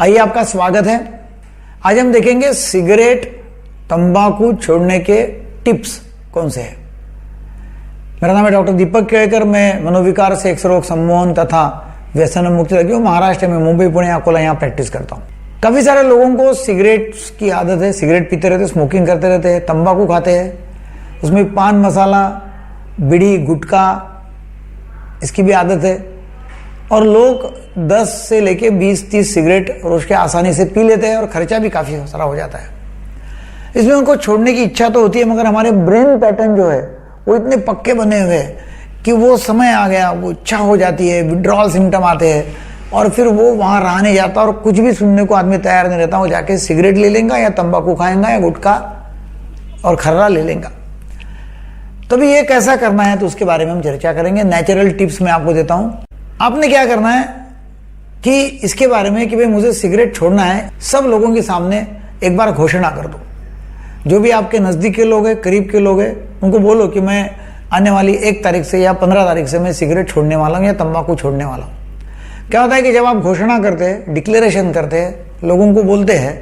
आइए, आपका स्वागत है। आज हम देखेंगे सिगरेट तंबाकू छोड़ने के टिप्स कौन से हैं। मेरा नाम है डॉक्टर दीपक केळकर। मैं मनोविकार से एक्स रोग सम्मोहन तथा व्यसन मुक्ति लगी हूँ। महाराष्ट्र में मुंबई, पुणे, अकोला यहाँ प्रैक्टिस करता हूँ। काफी सारे लोगों को सिगरेट की आदत है, सिगरेट पीते रहते, स्मोकिंग करते रहते हैं, तंबाकू खाते हैं, उसमें पान मसाला, बीड़ी, गुटखा, इसकी भी आदत है। और लोग 10 से लेके 20-30 सिगरेट रोज के आसानी से पी लेते हैं और खर्चा भी काफी सारा हो जाता है। इसमें उनको छोड़ने की इच्छा तो होती है, मगर हमारे ब्रेन पैटर्न जो है वो इतने पक्के बने हुए हैं कि वो समय आ गया, वो इच्छा हो जाती है, विड्रॉल सिम्टम आते हैं और फिर वो वहां रहा नहीं जाता और कुछ भी सुनने को आदमी तैयार नहीं रहता। वो जाके सिगरेट ले लेगा या तंबाकू खाएंगा या गुटखा और खर्रा ले लेगा। तो भी ये कैसा करना है तो उसके बारे में हम चर्चा करेंगे। नेचुरल टिप्स मैं आपको देता हूं। आपने क्या करना है कि इसके बारे में कि भाई मुझे सिगरेट छोड़ना है, सब लोगों के सामने एक बार घोषणा कर दो। जो भी आपके नजदीक के लोग हैं, करीब के लोग हैं, उनको बोलो कि मैं आने वाली 1 तारीख से या 15 तारीख से मैं सिगरेट छोड़ने वाला हूं या तंबाकू छोड़ने वाला हूं। क्या होता है कि जब आप घोषणा करते हैं, डिक्लेरेशन करते हैं, लोगों को बोलते हैं,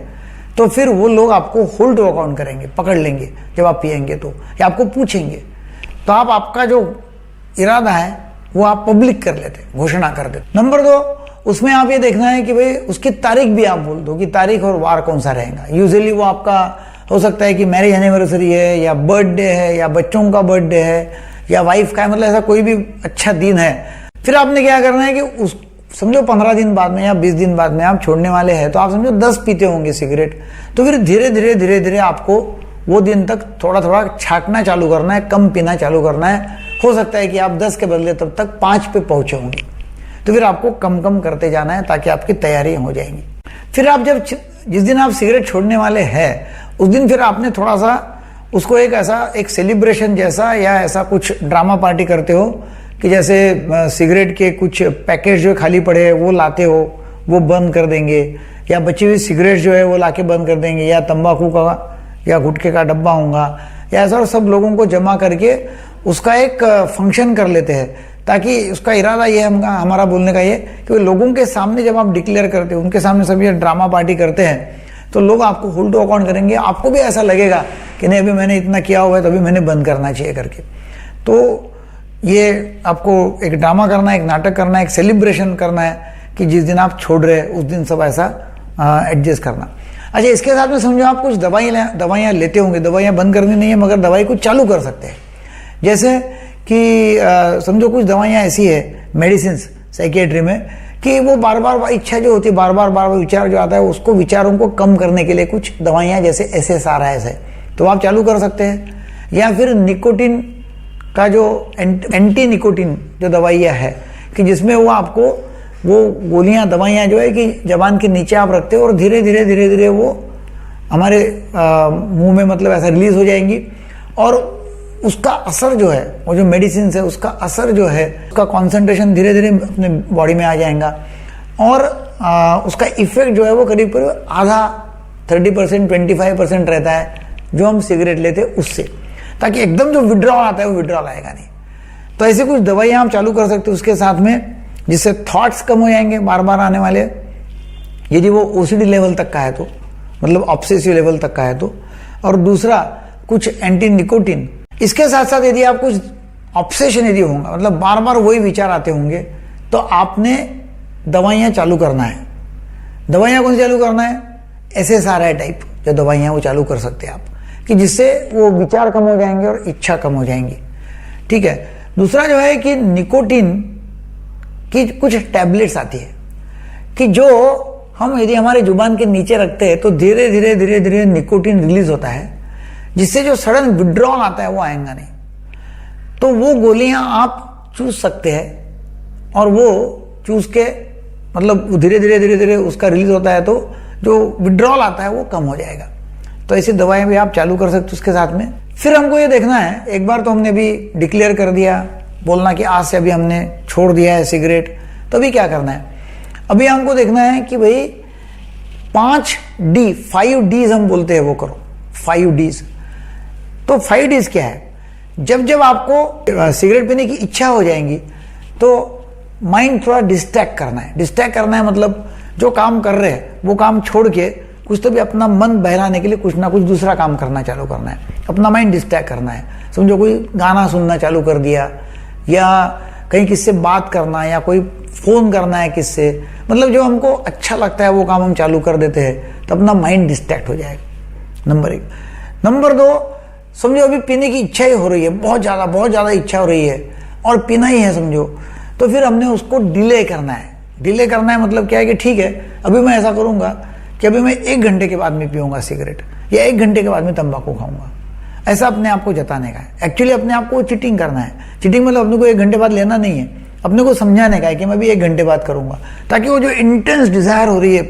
तो फिर वो लोग आपको होल्ड अकाउंट करेंगे, पकड़ लेंगे जब आप पिएंगे तो, या आपको पूछेंगे। तो आप आपका जो इरादा है वो आप पब्लिक कर लेते, घोषणा कर देते। नंबर 2, उसमें आप ये देखना है कि भाई उसकी तारीख भी आप बोल दो कि तारीख और वार कौन सा रहेगा। यूजुअली वो आपका हो सकता है कि मैरिज एनिवर्सरी है या बर्थडे है या बच्चों का बर्थडे है या वाइफ का है, मतलब ऐसा कोई भी अच्छा दिन है। फिर आपने क्या करना है कि उस समझो 15 दिन बाद में या 20 दिन बाद में आप छोड़ने वाले हैं, तो आप समझो 10 पीते होंगे सिगरेट। तो फिर धीरे धीरे आपको वो दिन तक थोड़ा थोड़ा छाटना चालू करना है, कम पीना चालू करना है। हो सकता है कि आप 10 के बदले तब तक 5 पे पहुंचे होंगे। तो फिर आपको कम कम करते जाना है ताकि आपकी तैयारी हो जाएंगी। फिर आप जब जिस दिन आप सिगरेट छोड़ने वाले हैं उस दिन फिर आपने थोड़ा सा उसको एक सेलिब्रेशन जैसा या ऐसा कुछ ड्रामा पार्टी करते हो कि जैसे सिगरेट के कुछ पैकेट जो खाली पड़े हैं वो लाते हो, वो बंद कर देंगे, या बची हुई सिगरेट जो है वो लाके बंद कर देंगे, या तंबाकू का या गुटखे का डब्बा होगा, या ऐसा सब लोगों को जमा करके उसका एक फंक्शन कर लेते हैं। ताकि उसका इरादा ये हमारा बोलने का ये कि लोगों के सामने जब आप डिक्लेयर करते हो, उनके सामने सब ये ड्रामा पार्टी करते हैं, तो लोग आपको होल्ड अकाउंट करेंगे। आपको भी ऐसा लगेगा कि नहीं, अभी मैंने इतना किया हुआ है तो अभी मैंने बंद करना चाहिए करके। तो ये आपको एक ड्रामा करना है, एक नाटक करना है, एक सेलिब्रेशन करना है कि जिस दिन आप छोड़ रहे हैं उस दिन सब ऐसा एडजस्ट करना। अच्छा, इसके साथ में समझो आप कुछ दवाइयाँ लेते होंगे। दवाइयाँ बंद करनी नहीं है, मगर दवाई कुछ चालू कर सकते हैं। जैसे कि समझो कुछ दवाइयाँ ऐसी है, मेडिसिन साइकियाट्री में, कि वो बार बार इच्छा जो होती है, बार बार विचार जो आता है, उसको विचारों को कम करने के लिए कुछ दवाइयाँ जैसे SSRIs है, तो आप चालू कर सकते हैं। या फिर निकोटिन का जो एंटी निकोटिन जो दवाइयाँ है, कि जिसमें वो आपको वो गोलियां दवाइयां जो है कि जबान के नीचे आप रखते हो और धीरे धीरे वो हमारे मुंह में मतलब ऐसा रिलीज हो जाएंगी, और उसका असर जो है, वो जो मेडिसिन है उसका असर जो है, उसका कॉन्सेंट्रेशन धीरे धीरे अपने बॉडी में आ जाएगा, और उसका इफेक्ट जो है वो करीब आधा 30% 25% रहता है जो हम सिगरेट लेते हैं उससे, ताकि एकदम जो विड्रॉल आता है वो विड्रॉल आएगा नहीं। तो ऐसे कुछ दवाइयां आप चालू कर सकते हो उसके साथ में, जिससे थॉट्स कम हो जाएंगे बार बार आने वाले, यदि वो OCD लेवल तक का है तो, मतलब ऑब्सेसिव लेवल तक का है तो। और दूसरा कुछ एंटी निकोटिन। इसके साथ साथ यदि आप कुछ ऑब्सेशन यदि होगा, मतलब बार बार वही विचार आते होंगे, तो आपने दवाइयां चालू करना है। दवाइयां कौन सी चालू करना है? SSRI टाइप जो दवाइयां वो चालू कर सकते हैं आप, कि जिससे वो विचार कम हो जाएंगे और इच्छा कम हो जाएंगी। ठीक है। दूसरा जो है कि निकोटिन कि कुछ टैबलेट्स आती है कि जो हम यदि हमारे जुबान के नीचे रखते हैं तो धीरे धीरे निकोटिन रिलीज होता है, जिससे जो सडन विड्रॉल आता है वो आएगा नहीं। तो वो गोलियां आप चूस सकते हैं और वो चूस के मतलब धीरे धीरे उसका रिलीज होता है, तो जो विड्रॉल आता है वो कम हो जाएगा। तो ऐसी दवाएं भी आप चालू कर सकते हो उसके साथ में। फिर हमको ये देखना है, एक बार तो हमने भी डिक्लेयर कर दिया, बोलना कि आज से अभी हमने छोड़ दिया है सिगरेट, तो अभी क्या करना है? अभी हमको देखना है कि भाई 5 Ds हम बोलते हैं वो करो, 5 Ds। तो 5 Ds क्या है? जब आपको सिगरेट पीने की इच्छा हो जाएगी तो माइंड थोड़ा डिस्ट्रैक्ट करना है। डिस्ट्रैक्ट करना है मतलब जो काम कर रहे हैं वो काम छोड़ के कुछ तो भी अपना मन बहलाने के लिए कुछ ना कुछ दूसरा काम करना चालू करना है, अपना माइंड डिस्ट्रैक्ट करना है। समझो कोई गाना सुनना चालू कर दिया, या कहीं किससे बात करना, या कोई फोन करना है किससे, मतलब जो हमको अच्छा लगता है वो काम हम चालू कर देते हैं तो अपना माइंड डिस्ट्रैक्ट हो जाएगा, नंबर 1। नंबर 2, समझो अभी पीने की इच्छा ही हो रही है, बहुत ज़्यादा इच्छा हो रही है और पीना ही है समझो, तो फिर हमने उसको डिले करना है। डिले करना है मतलब क्या है कि ठीक है अभी मैं ऐसा करूंगा कि अभी मैं 1 घंटे के बाद में पीऊंगा सिगरेट, या 1 घंटे के बाद में तंबाकू खाऊंगा, ऐसा अपने आप को जताने का है। एक्चुअली अपने आप को चीटिंग करना है। चीटिंग मतलब अपने को 1 घंटे बाद लेना नहीं है, अपने को समझाने का है कि मैं भी 1 घंटे बाद करूंगा, ताकि वो जो इंटेंस डिजायर हो रही है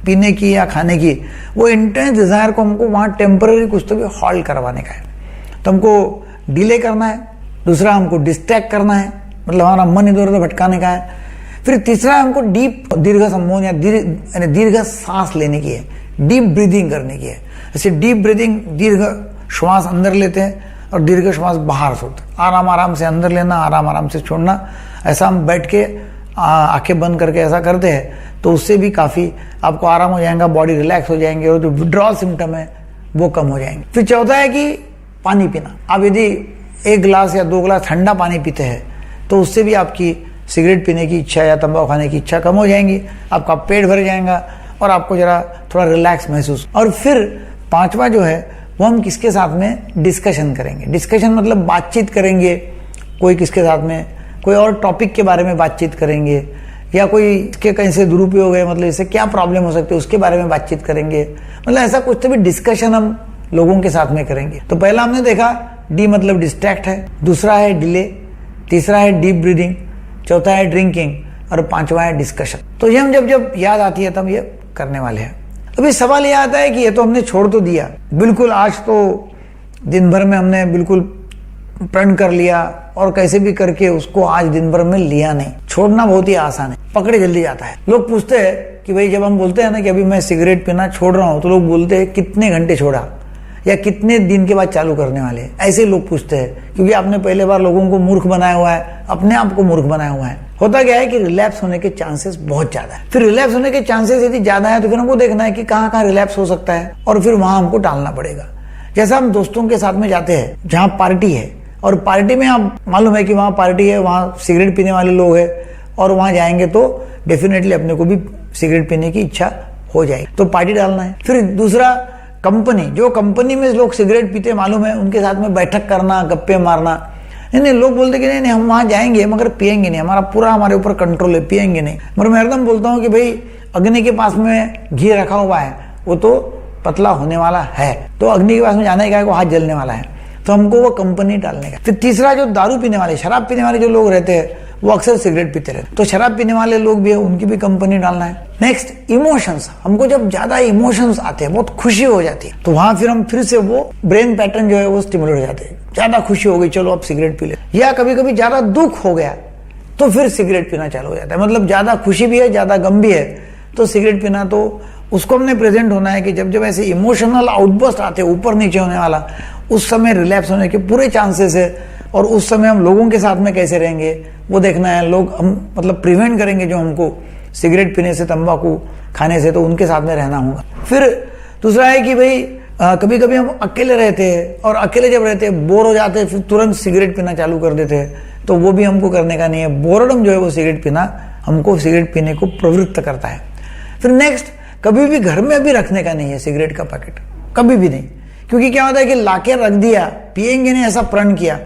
पीने की या खाने की, वो इंटेंस डिजायर को हमको वहां टेम्पररी कुछ तो भी हॉल्ट करवाने का है। तो हमको डिले करना है। दूसरा, हमको डिस्ट्रैक्ट करना है, मतलब हमारा मन इधर उधर भटकाने का है। फिर तीसरा, हमको दीर्घ संबोधन या दीर्घ सांस लेने की है, डीप ब्रीदिंग करने की है। जैसे डीप ब्रीदिंग, दीर्घ श्वास अंदर लेते हैं और दीर्घ श्वास बाहर छोड़ते हैं। आराम से अंदर लेना, आराम से छोड़ना। ऐसा हम बैठ के आंखें बंद करके ऐसा करते हैं तो उससे भी काफ़ी आपको आराम हो जाएगा, बॉडी रिलैक्स हो जाएंगे और जो विड्रॉल सिम्टम है वो कम हो जाएंगे। फिर चौथा है कि पानी पीना। आप यदि 1 गिलास या 2 गिलास ठंडा पानी पीते हैं तो उससे भी आपकी सिगरेट पीने की इच्छा या तंबाकू खाने की इच्छा कम हो जाएंगी, आपका पेट भर जाएगा और आपको जरा थोड़ा रिलैक्स महसूस। और फिर 5वां जो है वो हम किसके साथ में डिस्कशन करेंगे। डिस्कशन मतलब बातचीत करेंगे, कोई किसके साथ में कोई और टॉपिक के बारे में बातचीत करेंगे, या कोई इसके कहीं से दुरुपयोग है, मतलब इससे क्या प्रॉब्लम हो सकती है उसके बारे में बातचीत करेंगे। मतलब ऐसा कुछ तो भी डिस्कशन हम लोगों के साथ में करेंगे। तो पहला हमने देखा डी मतलब डिस्ट्रैक्ट है, दूसरा है डिले, तीसरा है डीप ब्रीदिंग, चौथा है ड्रिंकिंग और 5वां है डिस्कशन। तो ये हम जब याद आती है तब ये करने वाले हैं। अभी सवाल ये आता है कि ये तो हमने छोड़ तो दिया, बिल्कुल आज तो दिन भर में हमने बिल्कुल प्रण कर लिया और कैसे भी करके उसको आज दिन भर में लिया नहीं। छोड़ना बहुत ही आसान है, पकड़े जल्दी जाता है। लोग पूछते हैं कि भाई जब हम बोलते हैं ना कि अभी मैं सिगरेट पीना छोड़ रहा हूं, तो लोग बोलते हैं कितने घंटे छोड़ा या कितने दिन के बाद चालू करने वाले हैं, ऐसे लोग पूछते हैं, क्योंकि आपने पहले बार लोगों को मूर्ख बनाया हुआ है, अपने आप को मूर्ख बनाया हुआ है। होता क्या है कि रिलैप्स होने के चांसेस बहुत ज्यादा है। फिर रिलैप्स होने के चांसेस यदि ज्यादा है तो फिर हमको देखना है कि कहाँ कहाँ रिलैप्स हो सकता है और फिर वहां हमको टालना पड़ेगा। जैसा हम दोस्तों के साथ में जाते हैं जहाँ पार्टी है, और पार्टी में आप मालूम है कि वहाँ पार्टी है, वहाँ सिगरेट पीने वाले लोग हैं, और वहाँ जाएंगे तो डेफिनेटली अपने को भी सिगरेट पीने की इच्छा हो जाएगी, तो पार्टी डालना है। फिर दूसरा, कंपनी, जो कंपनी में लोग सिगरेट पीते मालूम है उनके साथ में बैठक करना, गप्पे मारना। नहीं, लोग बोलते कि नहीं हम वहां जाएंगे मगर पिएंगे नहीं, हमारा पूरा हमारे ऊपर कंट्रोल है, पिएंगे नहीं। मगर मैं एकदम बोलता हूँ कि भाई अग्नि के पास में घी रखा हुआ है, वो तो पतला होने वाला है, तो अग्नि के पास में जाने का है, वो हाथ जलने वाला है, तो हमको वो कंपनी डालने का। फिर तीसरा, जो दारू पीने वाले, शराब पीने वाले जो लोग रहते हैं वो अक्सर सिगरेट पीते रहते, तो शराब पीने वाले लोग भी है, उनकी भी कंपनी डालना है। Next, emotions. हमको जब ज्यादा इमोशंस आते हैं, बहुत खुशी हो जाती है, तो वहां फिर हम फिर से वो ब्रेन पैटर्न जो है वो स्टिमुलेट हो जाते हैं। ज्यादा खुशी हो गई, चलो अब सिगरेट पी ले। या कभी कभी ज्यादा दुख हो गया तो फिर सिगरेट पीना चालू हो जाता है। मतलब ज्यादा खुशी भी है, ज्यादा गम भी है, तो सिगरेट पीना, तो उसको हमने प्रेजेंट होना है कि जब जब ऐसे इमोशनल आउटबर्स्ट आते हैं, ऊपर नीचे होने वाला, उस समय रिलैप्स होने के पूरे चांसेस है। और उस समय हम लोगों के साथ में कैसे रहेंगे वो देखना है। लोग हम मतलब प्रिवेंट करेंगे जो हमको सिगरेट पीने से, तंबाकू खाने से, तो उनके साथ में रहना होगा। फिर दूसरा है कि भाई कभी कभी हम अकेले रहते हैं, और अकेले जब रहते हैं बोर हो जाते हैं, फिर तुरंत सिगरेट पीना चालू कर देते हैं, तो वो भी हमको करने का नहीं है। बोरडम जो है वो सिगरेट पीना हमको सिगरेट पीने को प्रवृत्त करता है। फिर नेक्स्ट, कभी भी घर में भी रखने का नहीं है सिगरेट का पैकेट, कभी भी नहीं। क्योंकि क्या होता है कि लाके रख दिया, पिएंगे नहीं ऐसा प्रण किया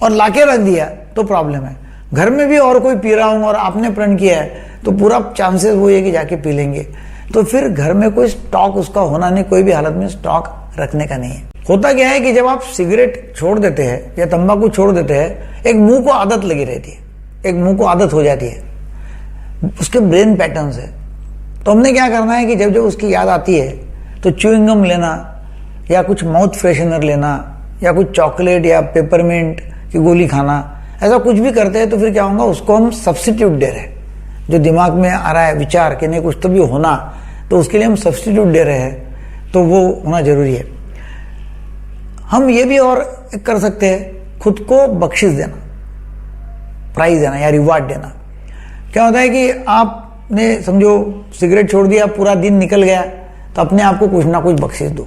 और लाके रख दिया तो प्रॉब्लम है। घर में भी और कोई पी रहा हूं और आपने प्रण किया है तो पूरा चांसेस वो है कि जाके पी लेंगे। तो फिर घर में कोई स्टॉक उसका होना नहीं, कोई भी हालत में स्टॉक रखने का नहीं है। होता क्या है कि जब आप सिगरेट छोड़ देते हैं या तंबाकू छोड़ देते हैं, एक मुंह को आदत लगी रहती है, एक मुंह को आदत हो जाती है उसके ब्रेन पैटर्न से। तो हमने क्या करना है कि जब जब उसकी याद आती है तो च्यूइंग गम लेना, या कुछ माउथ फ्रेशनर लेना, या कुछ चॉकलेट या पेपरमिंट की गोली खाना, ऐसा कुछ भी करते हैं तो फिर क्या होगा, उसको हम सब्स्टिट्यूट दे रहे हैं। जो दिमाग में आ रहा है विचार कि नहीं कुछ तो भी होना, तो उसके लिए हम सब्स्टिट्यूट दे रहे हैं, तो वो होना जरूरी है। हम ये भी और कर सकते हैं, खुद को बख्शिश देना, प्राइज देना या रिवार्ड देना। क्या होता है कि आप आपने समझो सिगरेट छोड़ दिया, पूरा दिन निकल गया, तो अपने आप को कुछ ना कुछ बख्शिश दो।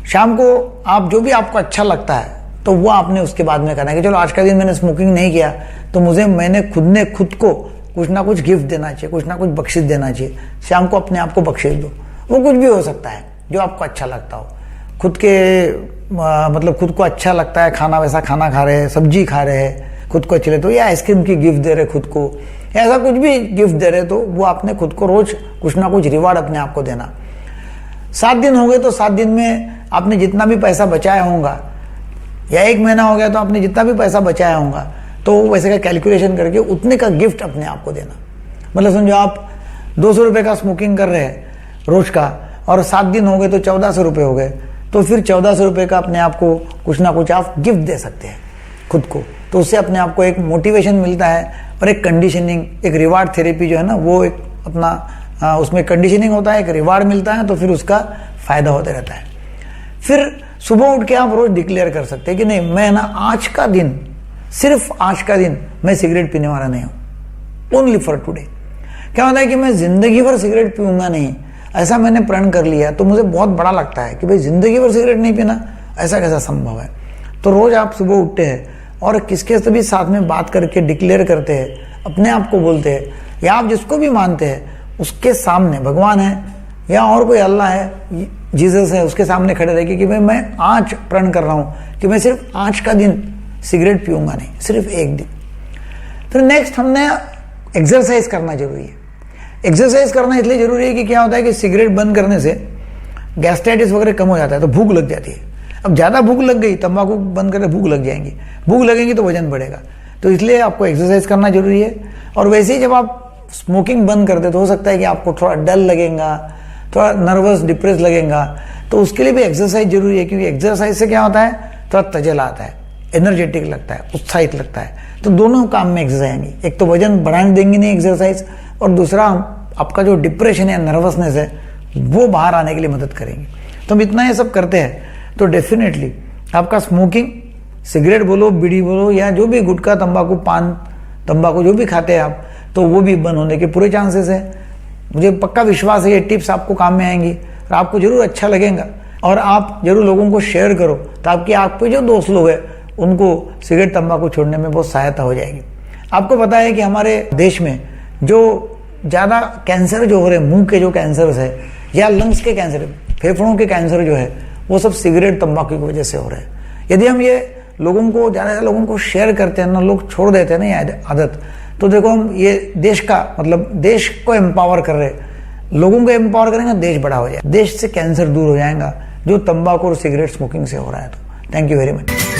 शाम को आप जो भी आपको अच्छा लगता है तो वो आपने उसके बाद में करना है कि चलो आज का दिन मैंने स्मोकिंग नहीं किया तो मैंने खुद को कुछ ना कुछ गिफ्ट देना चाहिए, कुछ ना कुछ बख्शिश देना चाहिए। शाम को अपने आप को बख्शिश दो। वो कुछ भी हो सकता है जो आपको अच्छा लगता हो। खुद को अच्छा लगता है खाना, वैसा खाना खा रहे हैं, सब्जी खा रहे हैं, खुद को अच्छे लगता है, या आइसक्रीम की गिफ्ट दे रहे खुद को, ऐसा कुछ भी गिफ्ट दे रहे तो वो आपने खुद को रोज कुछ ना कुछ रिवार्ड अपने आप को देना। 7 दिन हो गए तो 7 दिन में आपने जितना भी पैसा बचाया होगा, या 1 महीना हो गया तो आपने जितना भी पैसा बचाया होगा, तो वैसे का कैलकुलेशन करके उतने का गिफ्ट अपने आप को देना। मतलब समझो आप 200 रुपये का स्मोकिंग कर रहे हैं रोज का, और 7 दिन हो गए तो 1400 रुपये हो गए, तो फिर 1400 रुपये का अपने आप को कुछ ना कुछ आप गिफ्ट दे सकते हैं खुद को। तो उससे अपने आप को एक मोटिवेशन मिलता है और एक कंडीशनिंग, एक रिवार्ड थेरेपी जो है ना, वो एक अपना उसमें कंडीशनिंग होता है, एक रिवार्ड मिलता है, तो फिर उसका फायदा होता रहता है। फिर सुबह उठ के आप रोज डिक्लेयर कर सकते हैं कि नहीं, मैं ना आज का दिन, सिर्फ आज का दिन मैं सिगरेट पीने वाला नहीं हूं, ओनली फॉर टुडे। क्या होता है कि मैं जिंदगी भर सिगरेट पीऊंगा नहीं, ऐसा मैंने प्रण कर लिया, तो मुझे बहुत बड़ा लगता है कि भाई जिंदगी भर सिगरेट नहीं पीना, ऐसा कैसा संभव है। तो रोज आप सुबह उठते हैं और किसके से भी साथ में बात करके डिक्लेयर करते हैं, अपने आप को बोलते हैं, या आप जिसको भी मानते हैं उसके सामने, भगवान है या और कोई अल्लाह है, जीसस है, उसके सामने खड़े रह कि भाई मैं आज प्रण कर रहा हूं कि मैं सिर्फ आज का दिन सिगरेट पीऊंगा नहीं, सिर्फ एक दिन। फिर नेक्स्ट हमने एक्सरसाइज करना जरूरी है। एक्सरसाइज करना इसलिए जरूरी है कि क्या होता है कि सिगरेट बंद करने से गैस्ट्राइटिस वगैरह कम हो जाता है, तो भूख लग जाती है। अब ज़्यादा भूख लग गई, तंबाकू बंद करके भूख लग जाएंगी, भूख लगेंगी तो वजन बढ़ेगा, तो इसलिए आपको एक्सरसाइज करना जरूरी है। और वैसे ही जब आप स्मोकिंग बंद करते तो हो सकता है कि आपको थोड़ा डल लगेगा, थोड़ा नर्वस डिप्रेस लगेगा, तो उसके लिए भी एक्सरसाइज जरूरी है, क्योंकि एक्सरसाइज से क्या होता है, थोड़ा तजल आता है, एनर्जेटिक लगता है, उत्साहित लगता है। तो दोनों काम में एक्सरसाइज आएंगी, एक तो वजन बढ़ाने देंगी नहीं एक्सरसाइज, और दूसरा आपका जो डिप्रेशन या नर्वसनेस है वो बाहर आने के लिए मदद करेंगे। तो हम इतना ये सब करते हैं तो डेफिनेटली आपका स्मोकिंग, सिगरेट बोलो, बीड़ी बोलो, या जो भी गुटखा, तंबाकू, पान, तंबाकू जो भी खाते हैं आप, तो वो भी बंद होने के पूरे चांसेस है। मुझे पक्का विश्वास है ये टिप्स आपको काम में आएंगी और आपको जरूर अच्छा लगेगा, और आप जरूर लोगों को शेयर करो ताकि आपके जो दोस्त लोग हैं उनको सिगरेट, तंबाकू छोड़ने में बहुत सहायता हो जाएगी। आपको पता है कि हमारे देश में जो ज़्यादा कैंसर जो हो रहे हैं, मुंह के जो कैंसर है या लंग्स के कैंसर, फेफड़ों के कैंसर जो है, वो सब सिगरेट, तंबाकू की वजह से हो रहे हैं। यदि हम ये लोगों को, ज़्यादा से लोगों को शेयर करते हैं ना, लोग छोड़ देते हैं ना ये आदत, तो देखो हम ये देश का, मतलब देश को एम्पावर कर रहे हैं, लोगों को एम्पावर करेंगे, देश बड़ा हो जाएगा, देश से कैंसर दूर हो जाएगा जो तंबाकू और सिगरेट स्मोकिंग से हो रहा है। तो थैंक यू वेरी मच।